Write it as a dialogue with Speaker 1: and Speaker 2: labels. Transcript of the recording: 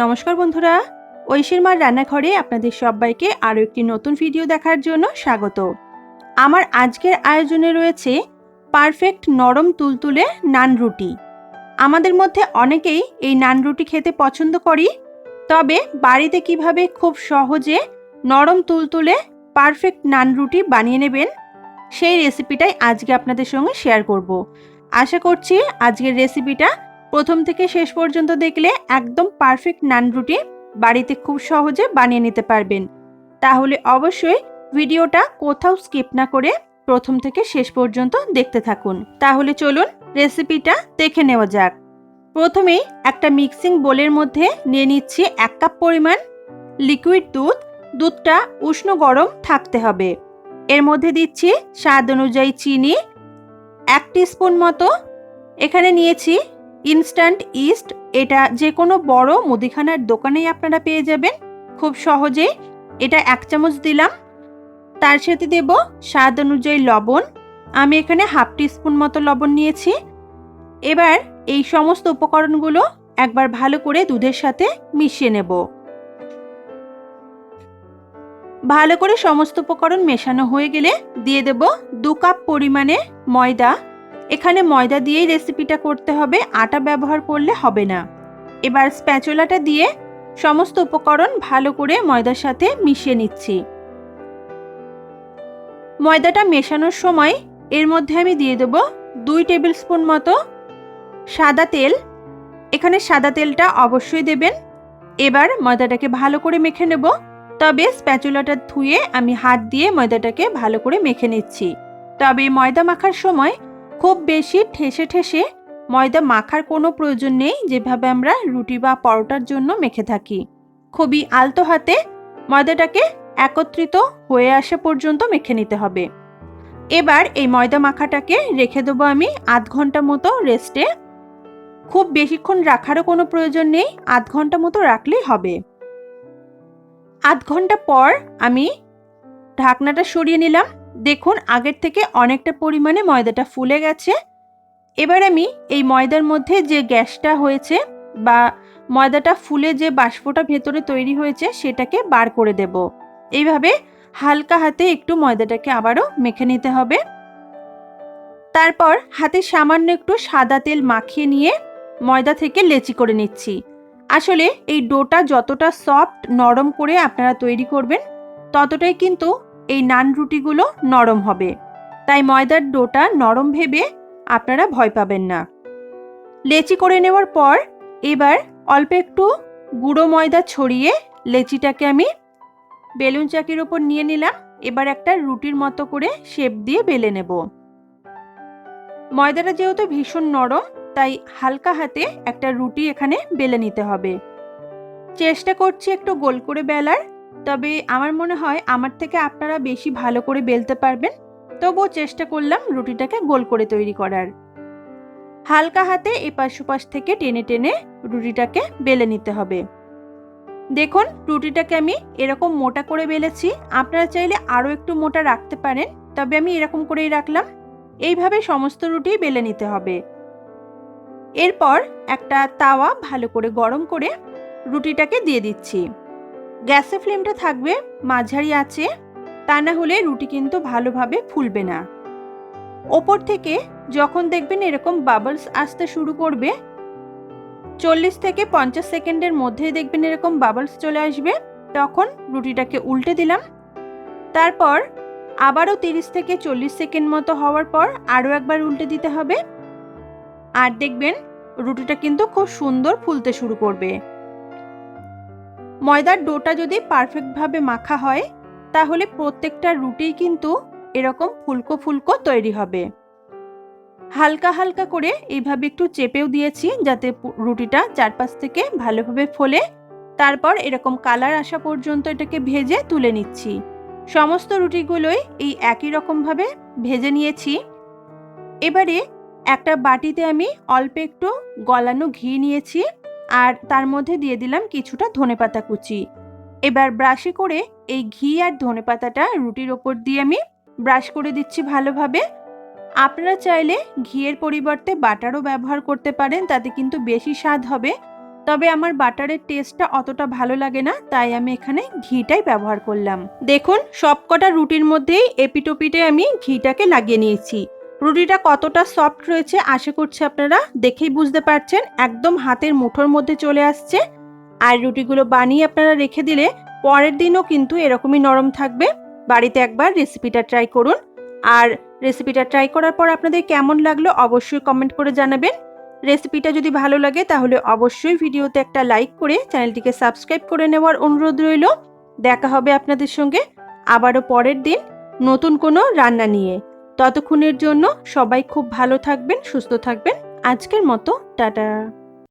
Speaker 1: নমস্কার বন্ধুরা, ঐশীর মার রান্নাঘরে আপনাদের সবাইকে আরও একটি নতুন ভিডিও দেখার জন্য স্বাগত। আমার আজকের আয়োজনে রয়েছে পারফেক্ট নরম তুলতুলে নান রুটি। আমাদের মধ্যে অনেকেই এই নান রুটি খেতে পছন্দ করি, তবে বাড়িতে কিভাবে খুব সহজে নরম তুলতুলে পারফেক্ট নান রুটি বানিয়ে নেবেন সেই রেসিপিটাই আজকে আপনাদের সঙ্গে শেয়ার করব। আশা করছি আজকের রেসিপিটা প্রথম থেকে শেষ পর্যন্ত দেখলে একদম পারফেক্ট নান রুটি বাড়িতে খুব সহজে বানিয়ে নিতে পারবেন। তাহলে অবশ্যই ভিডিওটা কোথাও স্কিপ না করে প্রথম থেকে শেষ পর্যন্ত দেখতে থাকুন। তাহলে চলুন রেসিপিটা দেখে নেওয়া যাক। প্রথমেই একটা মিক্সিং বোলের মধ্যে নিয়ে নিচ্ছি 1 কাপ পরিমাণ লিকুইড দুধ। দুধটা উষ্ণ গরম থাকতে হবে। এর মধ্যে দিচ্ছি স্বাদ অনুযায়ী চিনি, 1 টিস্পুন মতো। এখানে নিয়েছি ইনস্ট্যান্ট ইস্ট। এটা যে কোনো বড় মুদিখানার দোকানেই আপনারা পেয়ে যাবেন খুব সহজেই। এটা 1 চামচ দিলাম। তার সাথে দেব স্বাদ অনুযায়ী লবণ। আমি এখানে হাফ টিস্পুন মতো লবণ নিয়েছি। এবার এই সমস্ত উপকরণগুলো একবার ভালো করে দুধের সাথে মিশিয়ে নেব। ভালো করে সমস্ত উপকরণ মেশানো হয়ে গেলে দিয়ে দেব 2 কাপ পরিমাণে ময়দা। এখানে ময়দা দিয়েই রেসিপিটা করতে হবে, আটা ব্যবহার করলে হবে না। এবার স্প্যাচুলাটা দিয়ে সমস্ত উপকরণ ভালো করে ময়দার সাথে মিশিয়ে নিচ্ছি। ময়দাটা মেশানোর সময় এর মধ্যে আমি দিয়ে দেব 2 টেবিল স্পুন মতো সাদা তেল। এখানে সাদা তেলটা অবশ্যই দেবেন। এবার ময়দাটাকে ভালো করে মেখে নেব, তবে স্প্যাচুলাটা ধুয়ে আমি হাত দিয়ে ময়দাটাকে ভালো করে মেখে নিচ্ছি। তবে ময়দা মাখার সময় খুব বেশি ঠেসে ঠেসে ময়দা মাখার কোনো প্রয়োজন নেই, যেভাবে আমরা রুটি বা পরোটার জন্য মেখে থাকি। খুবই আলতো হাতে ময়দাটাকে একত্রিত হয়ে আসা পর্যন্ত মেখে নিতে হবে। এবার এই ময়দা মাখাটাকে রেখে দেবো আমি আধ ঘন্টা মতো রেস্টে। খুব বেশিক্ষণ রাখারও কোনো প্রয়োজন নেই, আধ ঘন্টা মতো রাখলেই হবে। আধ ঘন্টা পর আমি ঢাকনাটা সরিয়ে নিলাম। দেখুন আগের থেকে অনেকটা পরিমাণে ময়দাটা ফুলে গেছে। এবার আমি এই ময়দার মধ্যে যে গ্যাসটা হয়েছে বা ময়দাটা ফুলে যে বাষ্পটা ভেতরে তৈরি হয়েছে সেটাকে বার করে দেব। এইভাবে হালকা হাতে একটু ময়দাটাকে আবারও মেখে নিতে হবে। তারপর হাতে সামান্য একটু সাদা তেল মাখিয়ে নিয়ে ময়দা থেকে লেচি করে নিচ্ছি। আসলে এই ডোটা যতটা সফট নরম করে আপনারা তৈরি করবেন ততটাই কিন্তু এই নান রুটিগুলো নরম হবে। তাই ময়দার ডোটা নরম ভেবে আপনারা ভয় পাবেন না। লেচি করে নেওয়ার পর এবার অল্প একটু গুঁড়ো ময়দা ছড়িয়ে লেচিটাকে আমি বেলুন চাকির ওপর নিয়ে নিলাম। এবার একটা রুটির মতো করে শেপ দিয়ে বেলে নেব। ময়দাটা যেহেতু ভীষণ নরম তাই হালকা হাতে একটা রুটি এখানে বেলে নিতে হবে। চেষ্টা করছি একটু গোল করে বেলার, তবে আমার মনে হয় আমার থেকে আপনারা বেশি ভালো করে বেলতে পারবেন। তবুও চেষ্টা করলাম রুটিটাকে গোল করে তৈরি করার। হালকা হাতে এপাশ ওপাশ থেকে টেনে টেনে রুটিটাকে বেলে নিতে হবে। দেখুন রুটিটাকে আমি এরকম মোটা করে বেলেছি। আপনারা চাইলে আরও একটু মোটা রাখতে পারেন, তবে আমি এরকম করেই রাখলাম। এইভাবে সমস্ত রুটি বেলে নিতে হবে। এরপর একটা তাওয়া ভালো করে গরম করে রুটিটাকে দিয়ে দিচ্ছি। গ্যাসের ফ্লেমটা থাকবে মাঝারি আঁচে, তা না হলে রুটি কিন্তু ভালোভাবে ফুলবে না। ওপর থেকে যখন দেখবেন এরকম বাবলস আসতে শুরু করবে, 40 থেকে 50 সেকেন্ডের মধ্যেই দেখবেন এরকম বাবলস চলে আসবে, তখন রুটিটাকে উল্টে দিলাম। তারপর আবারও 30 থেকে 40 সেকেন্ড মতো হওয়ার পর আরও একবার উল্টে দিতে হবে। আর দেখবেন রুটিটা কিন্তু খুব সুন্দর ফুলতে শুরু করবে। ময়দার ডোটা যদি পারফেক্টভাবে মাখা হয় তাহলে প্রত্যেকটা রুটি কিন্তু এরকম ফুলকো ফুলকো তৈরি হবে। হালকা হালকা করে এইভাবে একটু চেপেও দিয়েছি যাতে রুটিটা চারপাশ থেকে ভালোভাবে ফোলে। তারপর এরকম কালার আসা পর্যন্ত এটাকে ভেজে তুলে নিচ্ছি। সমস্ত রুটিগুলোই এই একই রকমভাবে ভেজে নিয়েছি। এবারে একটা বাটিতে আমি অল্প একটু গলানো ঘি নিয়েছি আর তার মধ্যে দিয়ে দিলাম কিছুটা ধনেপাতা কুচি। এবার ব্রাশে করে এই ঘি আর ধনেপাতাটা রুটির ওপর দিয়ে আমি ব্রাশ করে দিচ্ছি ভালোভাবে। আপনারা চাইলে ঘিয়ের পরিবর্তে বাটারও ব্যবহার করতে পারেন, তাতে কিন্তু বেশি স্বাদ হবে। তবে আমার বাটারের টেস্টটা অতটা ভালো লাগে না, তাই আমি এখানে ঘিটাই ব্যবহার করলাম। দেখুন সবকটা রুটির মধ্যেই এপিটোপিটে আমি ঘিটাকে লাগিয়ে নিয়েছি। রুটিটা কতটা সফট রয়েছে আশা করছি আপনারা দেখেই বুঝতে পারছেন, একদম হাতের মুঠোর মধ্যে চলে আসছে। আর রুটিগুলো বানিয়ে আপনারা রেখে দিলে পরের দিনও কিন্তু এরকমই নরম থাকবে। বাড়িতে একবার রেসিপিটা ট্রাই করুন। আর রেসিপিটা ট্রাই করার পর আপনাদের কেমন লাগলো অবশ্যই কমেন্ট করে জানাবেন। রেসিপিটা যদি ভালো লাগে তাহলে অবশ্যই ভিডিওতে একটা লাইক করে চ্যানেলটিকে সাবস্ক্রাইব করে নেওয়ার অনুরোধ রইল। দেখা হবে আপনাদের সঙ্গে আবারও পরের দিন নতুন কোনো রান্না নিয়ে। ততক্ষণের জন্য সবাই খুব ভালো থাকবেন, সুস্থ থাকবেন। আজকের মতো টাটা।